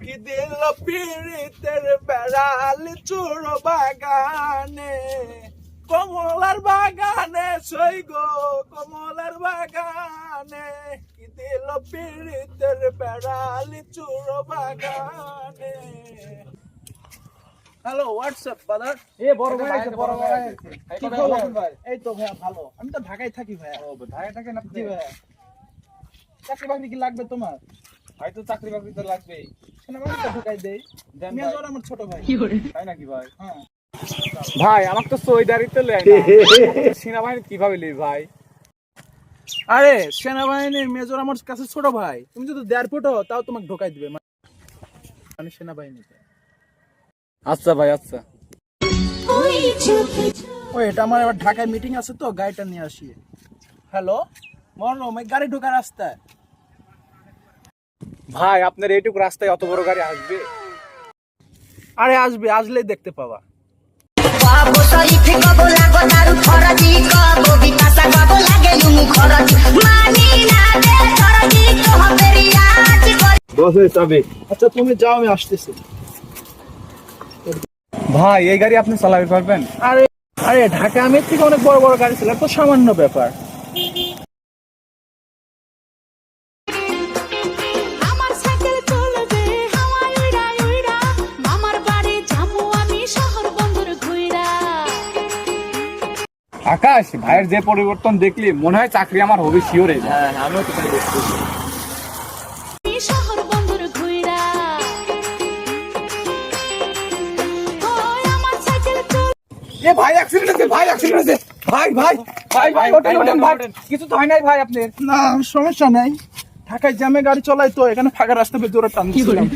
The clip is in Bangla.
কি দিল পীড়িতের বেড়াল চোর বাগানে, কমলার বাগানে সই গো কমলার বাগানে, কি দিল পীড়িতের বেড়াল চোর বাগানে। Hello WhatsApp brother. এ বড় ভাই আছে, বড় ভাই আছে। কি খবর ভাই? এই তো ভাইয়া ভালো। আমি তো ঢাকায় থাকি ভাইয়া। ও ঢাকায় থাকেন আপনি? জি ভাইয়া। চাকরি বাকরি কি লাগবে তোমার? ভাই তো চাকরি বাকরি তো লাগবেই। সেনাবাহিনীতে ঢুকাই দেই। দেন ভাই। মেজর আমার ছোট ভাই। তাই নাকি ভাই? হ্যাঁ। ভাই আমার তো সৈদারিতে লেয় না। সেনাবাহিনী কিভাবে লিবি ভাই? আরে সেনাবাহিনীর মেজর আমার কাছে ছোট ভাই। তুমি যদি এয়ারপোর্ট হও তাও তোমাকে ঢোকাই দিবে মানে সেনাবাহিনীতে। আচ্ছা ভাই আচ্ছা। ওই এটা আমার এবার ঢাকায় মিটিং আছে তো গাড়িটা নিয়ে আসি। হ্যালো মরম এই গাড়ি ঢোকার রাস্তায়। ভাই আপনার এইটুকু রাস্তায় অত বড় গাড়ি আসবে? আরে আসবে, আসলেই দেখতে পাবা। আচ্ছা তুমি যাও, আমি আসতেছি। ভাই এই গাড়ি আপনি চালাতে পারবেন? আরে আরে ঢাকা আমের থেকে অনেক বড় বড় গাড়ি ছিল, তো সামান্য ব্যাপার। আমার সাইকেল চলবে হাওয়ায় উইড়া উইড়া, মামার বাড়ি যাবো আমি শহর বন্দর ঘুইরা। আকাশ ভাইয়ের যে পরিবর্তন দেখলি মনে হয় চাকরি আমার হবে শিওর। হ্যাঁ আমিও তো তাই দেখছি। আমি শহর বন্দর ঘুইরা। ওই আমার সাইকেল চল। এ ভাই অ্যাক্সিডেন্ট হয়েছে, ভাই অ্যাক্সিডেন্ট হয়েছে। ভাই ভাই ভাই ভাই ওঠেন ওঠেন ভাই। কিছু তো হয় নাই ভাই আপনার? না সমস্যা নাই, ঢাকায় জ্যামে গাড়ি চলাই তো, এখানে ফাঁকা রাস্তা বের জোরে টান দিছিলাম।